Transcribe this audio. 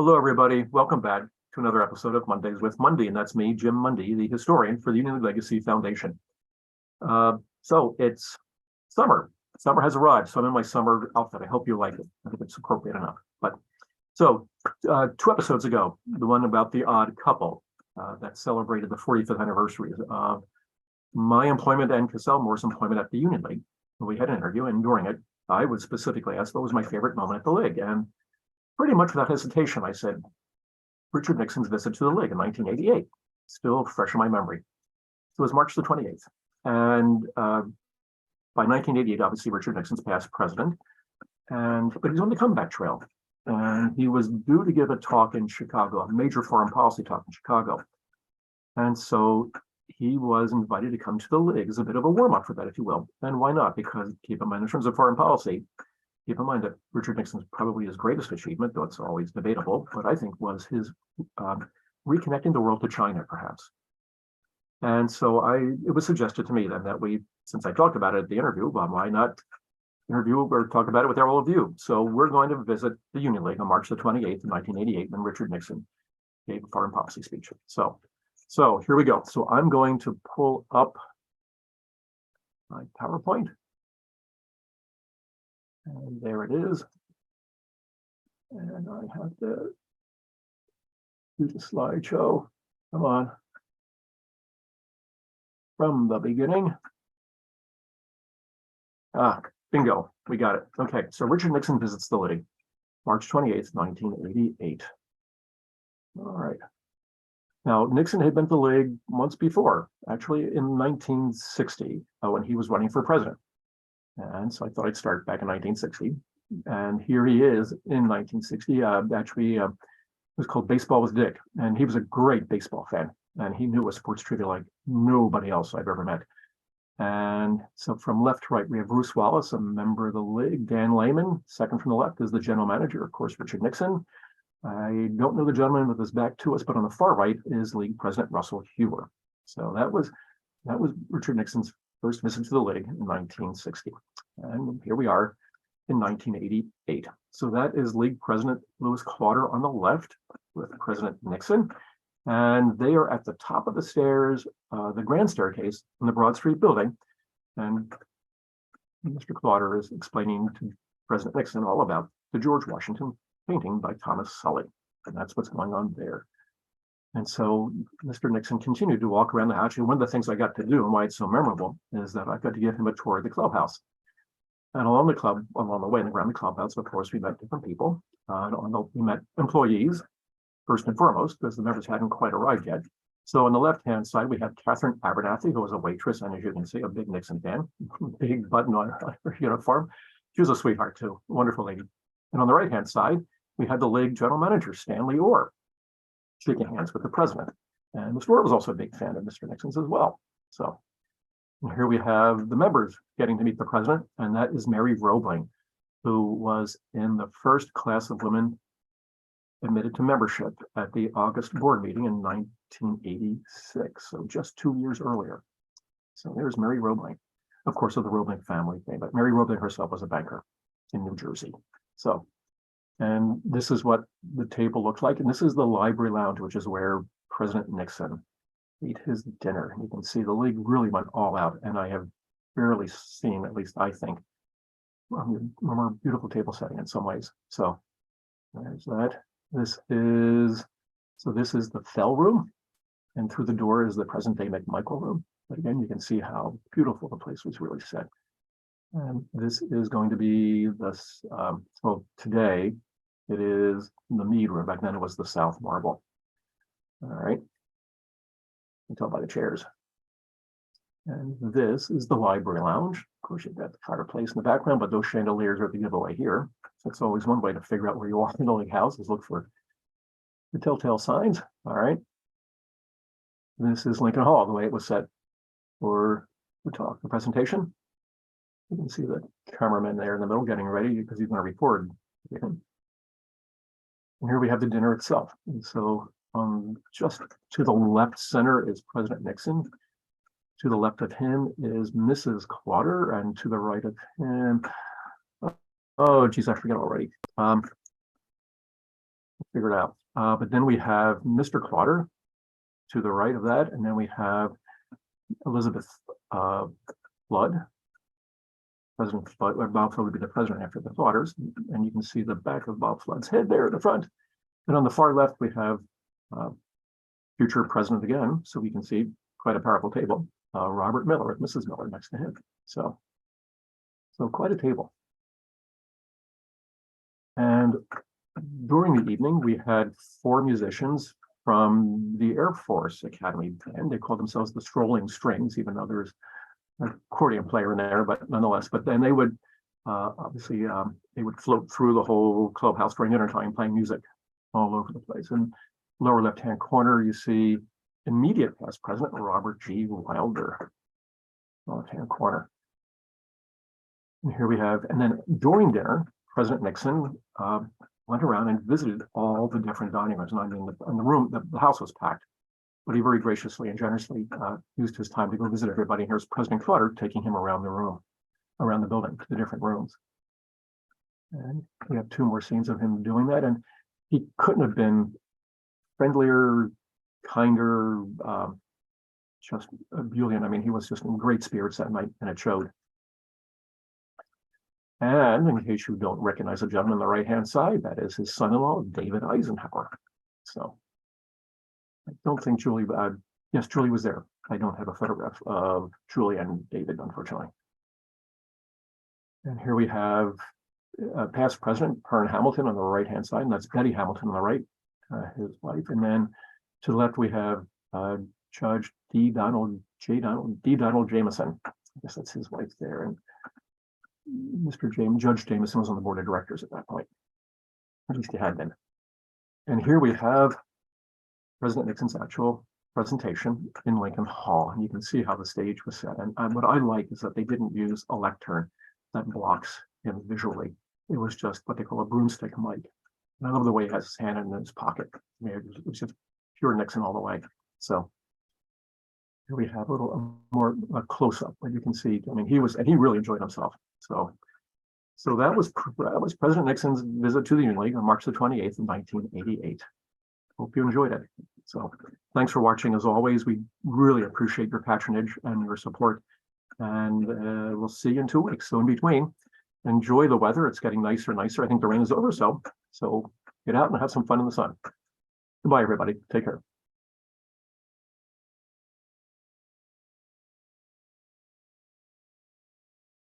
Hello, everybody. Welcome back to another episode of Mondays with Mundy, and that's me, Jim Mundy, the historian for the Union Legacy Foundation. So it's summer. Summer has arrived, so I'm in my summer outfit. I hope you like it. I think it's appropriate enough. But so 2 episodes ago, the one about the odd couple that celebrated the 45th anniversary of my employment and Cassell Moore's employment at the Union League. We had an interview, and during it, I was specifically asked what was my favorite moment at the League, and pretty much without hesitation, I said, Richard Nixon's visit to the League in 1988, still fresh in my memory. So it was March the 28th. And by 1988, obviously, Richard Nixon's past president, but he's on the comeback trail. And he was due to give a talk in Chicago, a major foreign policy talk in Chicago. And so he was invited to come to the League as a bit of a warm-up for that, if you will. And why not? Because keep in mind, in terms of foreign policy, keep in mind that Richard Nixon's probably his greatest achievement, though it's always debatable, but I think was his reconnecting the world to China, perhaps. And so it was suggested to me then that since I talked about it at the interview, well, why not interview or talk about it with all of you? So we're going to visit the Union League on March the 28th, 1988, when Richard Nixon gave a foreign policy speech. So here we go. So I'm going to pull up my PowerPoint. And there it is. And I have to do the slideshow. Come on. From the beginning. Bingo. We got it. Okay. So Richard Nixon visits the League, March 28th, 1988. All right. Now, Nixon had been to the League once before, actually in 1960, when he was running for president. And so I thought I'd start back in 1960. And here he is in 1960. It was called Baseball with Dick. And he was a great baseball fan. And he knew a sports trivia like nobody else I've ever met. And so from left to right, we have Bruce Wallace, a member of the League. Dan Lehman, second from the left, is the general manager, of course, Richard Nixon. I don't know the gentleman with his back to us, but on the far right is League President Russell Hewer. So that was Richard Nixon's first visit to the League in 1960. And here we are in 1988. So that is League President Lewis Clodder on the left with President Nixon. And they are at the top of the stairs, the grand staircase in the Broad Street building. And Mr. Clodder is explaining to President Nixon all about the George Washington painting by Thomas Sully. And that's what's going on there. And so Mr. Nixon continued to walk around the house. And one of the things I got to do and why it's so memorable is that I got to give him a tour of the clubhouse. And along the way around the clubhouse, of course, we met different people. We met employees, first and foremost, because the members hadn't quite arrived yet. So on the left-hand side, we have Catherine Abernathy, who was a waitress, and as you can see, a big Nixon fan, big button on her uniform. She was a sweetheart, too, a wonderful lady. And on the right-hand side, we had the League general manager, Stanley Orr, shaking hands with the president. And Mr. Orr was also a big fan of Mr. Nixon's as well. So here we have the members getting to meet the president, and that is Mary Roebling, who was in the first class of women admitted to membership at the August board meeting in 1986, so just 2 years earlier. So there's Mary Roebling, of course, of the Roebling family thing, but Mary Roebling herself was a banker in New Jersey. So, and this is what the table looks like. And this is the library lounge, which is where President Nixon ate his dinner. You can see the League really went all out. And I have barely seen, at least I think, a more beautiful table setting in some ways. So there's that. This is the Fell room. And through the door is the present day McMichael room. But again, you can see how beautiful the place was really set. And this is going to be this, well, today it is the Mead room. Back then it was the South Marble. All right. You can tell by the chairs. And this is the library lounge. Of course, you've got the fireplace in the background, but those chandeliers are the giveaway here. So it's always one way to figure out where you are in the League house is look for the telltale signs. All right. This is Lincoln Hall, the way it was set for the talk, the presentation. You can see the cameraman there in the middle getting ready because he's going to record. And here we have the dinner itself. And so just to the left center is President Nixon. To the left of him is Mrs. Clodder, and to the right of him, oh geez, I forget already. figured out. But then we have Mr. Clotter to the right of that, and then we have Elizabeth Flood. President Flood, or Bob Flood would be the president after the Clotters, and you can see the back of Bob Flood's head there at the front. And on the far left, we have future president again, so we can see quite a powerful table. Robert Miller with Mrs. Miller next to him. So quite a table. And during the evening, we had 4 musicians from the Air Force Academy, and they called themselves the Strolling Strings, even though there's an accordion player in there, but nonetheless. But then they would obviously they would float through the whole clubhouse during dinner time, playing music all over the place. And lower left-hand corner, you see immediate past president Robert G. Wilder, left-hand corner. And here we have, and then during dinner, President Nixon went around and visited all the different dining rooms. And I mean, the room, the house was packed, but he very graciously and generously used his time to go visit everybody. Here's President Clotter taking him around the room, around the building, to the different rooms. And we have 2 more scenes of him doing that. And he couldn't have been friendlier, kinder, just ebullient. I mean, he was just in great spirits that night, and it showed. And in case you don't recognize the gentleman on the right-hand side, that is his son-in-law, David Eisenhower. So I don't think Julie, yes, Julie was there. I don't have a photograph of Julie and David, unfortunately. And here we have past President Hearn Hamilton on the right-hand side, and that's Betty Hamilton on the right, his wife. And then to the left, we have Judge Donald Jameson. I guess that's his wife there. And Judge Jameson was on the board of directors at that point. At least he had been. And here we have President Nixon's actual presentation in Lincoln Hall. And you can see how the stage was set. And what I like is that they didn't use a lectern that blocks him visually. It was just what they call a broomstick mic. And I love the way he has his hand in his pocket. I mean, it was just pure Nixon all the way. So here we have a little more close-up, but you can see, I mean, he really enjoyed himself. So that was President Nixon's visit to the Union League on March the 28th, 1988. Hope you enjoyed it. So thanks for watching. As always, we really appreciate your patronage and your support. And we'll see you in 2 weeks. So in between, enjoy the weather. It's getting nicer and nicer. I think the rain is over, so get out and have some fun in the sun. Goodbye, everybody. Take care.